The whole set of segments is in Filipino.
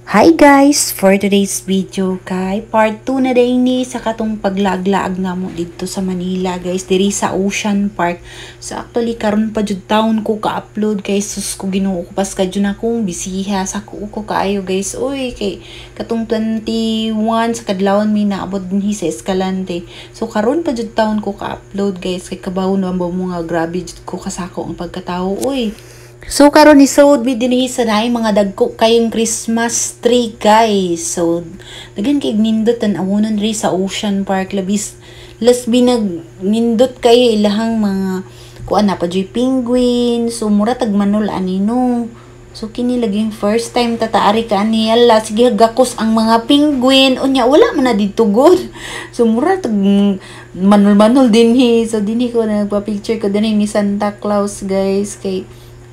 Hi guys! For today's video kay part 2 na din ni sa katong paglaag-laag na mo dito sa Manila guys, diri sa Ocean Park. So actually karon pa jud taon ko ka-upload kay sus ko Ginoo ko pas kadyo na kong bisiha sa ko kaayo guys. Uy kay katong 21 sa kadlawon mi naabot dinhi sa Escalante. So karon pa jud taon ko ka-upload guys kay kabaw na mo nga grabe jud ko kasako ang pagkatao. Uy so karon ni sod mi dinhi sa naay mga dagko kayong Christmas tree guys. So daghan kay nindot tan-awonon ri sa Ocean Park labis lasbi nindot kay ilahang mga kuan na pa joy penguin. So mura tag manol anino. So kini laging first time tataari ka ani ala sige gakos ang mga penguin unya wala man na dito good. So mura tag manol dinhi. So dinhi ko na nagpa-picture ko dinhi ni Santa Claus guys kay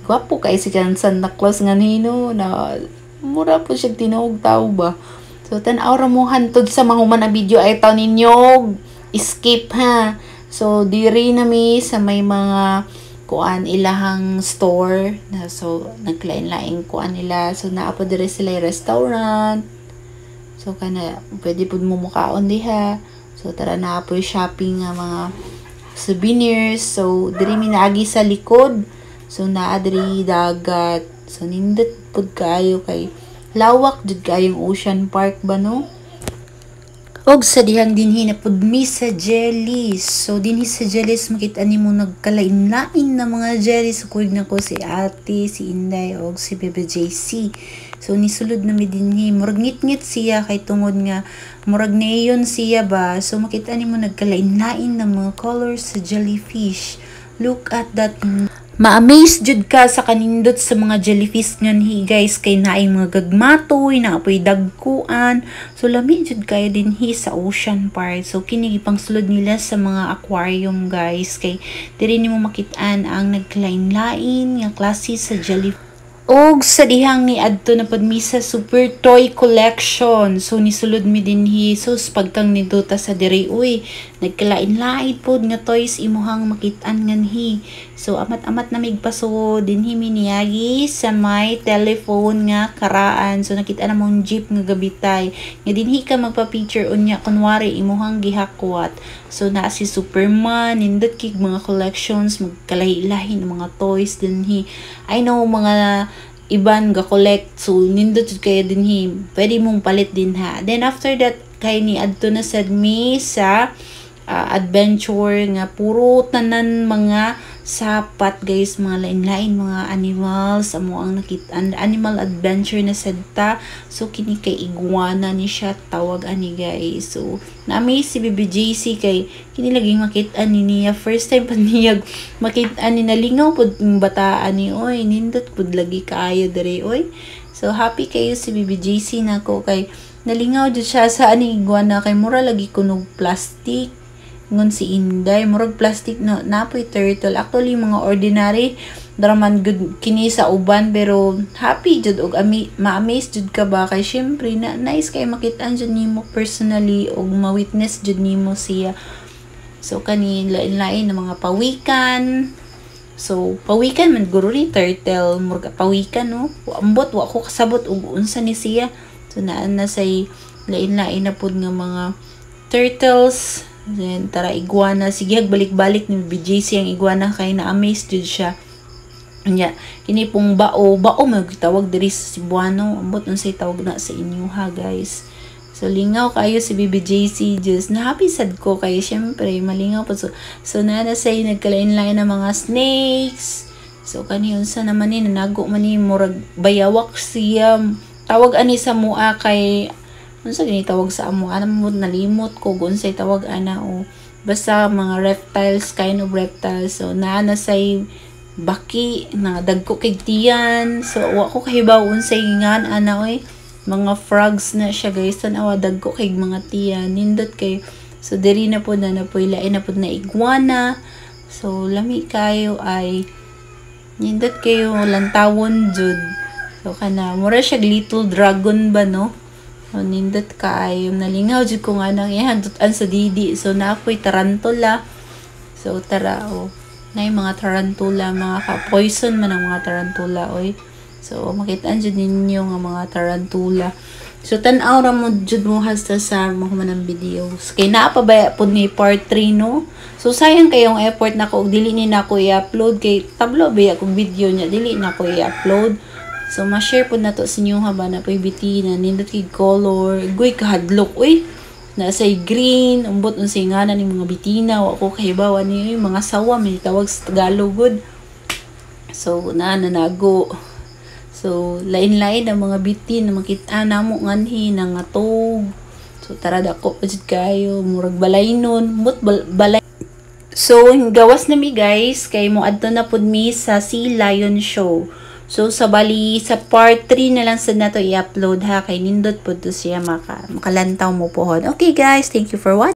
gwapo kay si Santa Claus nga nino na mura po siya tinuog tao ba. So tan-aw ra mo hantod sa mga human na video ay taw ninyo skip ha. So diri na mi sa may mga kuan ilahang store na so naglain-laing kuan nila. So naa pa diri sila restaurant. So kana pwede pud mo mukaon diha. So tara na po shopping nga mga souvenirs. So diri mi naagi sa likod. So naadri dagat. So nindot pud kayo kay lawak jud kayong Ocean Park ba no? Og sa dihang dinhi na pud mi sa jellies. So dinhi sa jellies makita nimo nagkalain-lain na mga jellies. So kuig na ko si Ate, si Inday og si Bebe JC. So nisulod na mi dinhi murag ngit-ngit siya kay tungod nga murag neon siya ba. So makita nimo nagkalain-lain na mga colors sa jellyfish. Look at that. Ma-amaze jud ka sa kanindot sa mga jellyfish nganhi guys kay naay mga gagmatoy na apoy dagkuan. So lami jud kayo dinhi sa Ocean Park. So kini gipangsulod nila sa mga aquarium guys kay diri nimo makit-an ang naglain-lain nga klase sa jellyfish. Og sa dihang ni adto na pud mi sa Super Toy Collection. So nisulod mi dinhi sus pagkang nindota sa diri uy nagkalain-lain pod nga toys imuhang makit-an nganhi. So amat-amat na migpaso dinhi mi niagi sa may telephone nga karaan. So nakita na mong jeep nga gabitay. Nga dinhi ka magpa-picture unya kunwari imuhang gihakwat. So na si Superman nindot kig mga collections magkalahi-lahi ng mga toys dinhi. I know mga iban ga collect so nindot kayo dinhi pwede mong palit din ha. Then after that kay ni adto na sad mi sa adventure nga puro tanan mga sapat guys mga lain-lain mga animals amo ang nakita animal adventure na sadta. So kini kay iguana ni siya tawag ani guys. So nami si BBJC kay kini laging makita ni niya first time pa niya makita ni nalingaw pud bataan ni oy nindot pud lagi kaayo diri oy. So happy kayo si BBJC nako kay nalingaw jud siya sa ani iguana kay mura lagi kunog plastic ngon si Inday murag plastic no napoy turtle actually mga ordinary draman good kini sa uban pero happy jud og ma-amaze jud ka ba kay syempre na nice kay makita jud nimo personally og ma-witness jud nimo siya. So kani lain-lain na mga pawikan. So pawikan man guro ri turtle murag pawikan no ambot wa ko kasabot og unsa ni siya. So naa na say lain-lain na pud nga mga turtles. Then tara iguana sige balik-balik ni BJC ang iguana kay na-amaze jud siya. Nya kini pong bao magtawag diri sa Cebuano ambot unsay tawag na sa inyo ha guys. So lingaw kayo si BBJC just na happy sad ko kay syempre malingaw pa so na say nagkalain-lain na mga snakes. So kani unsa naman ni nago man ni murag bayawak siya tawag ani sa mua kay unsa gani tawag sa amo ana mo nalimot ko unsay tawag ana o basta mga reptiles kind of reptiles. So naa na say baki na dagko kay tiyan. So wa ko kahibaw unsay ngan ana oy mga frogs na siya guys tan-awa dagko kay mga tiyan nindot kay. So diri na pud na napoy lain na pud na iguana. So lami kayo ay nindot kayo lantawon jud. So kana mura siya little dragon ba no. So, nindot kaayo nalingaw jud ko nga nang ihandutan sa didi. So na ako'y tarantula. So tara na yung mga tarantula mga ka-poison man ang mga tarantula oy. So makitaan jud ninyo nga mga tarantula. So tan-aw ra mo jud mo hasta sa mga manang videos. Kay naa pa ba pud ni part 3 no? So sayang kayong effort nako og dili ni nako i-upload kay tablo ba akong video niya dili nako i-upload. So ma-share pud nato sa inyo haba na poy bitina nindot kay color, guy kahadlok uy. Nasay green, umbot unsay nganan ni mga bitina, wa ko kahibawan ni mga sawa may tawag sa Tagalog good. So nanago. So, lain-lain ang mga bitin na makita na mo nganhi na ngatog. So, tara dako pa jud kayo. Murag balay nun. Balay. So, gawas na mi guys. Kay mo adto na pud mi sa Sea Lion Show. So, sa bali, sa part 3 na lang sa nato i-upload ha. Kay nindot pud to siya makalantaw mo pohon. Okay guys, thank you for watching.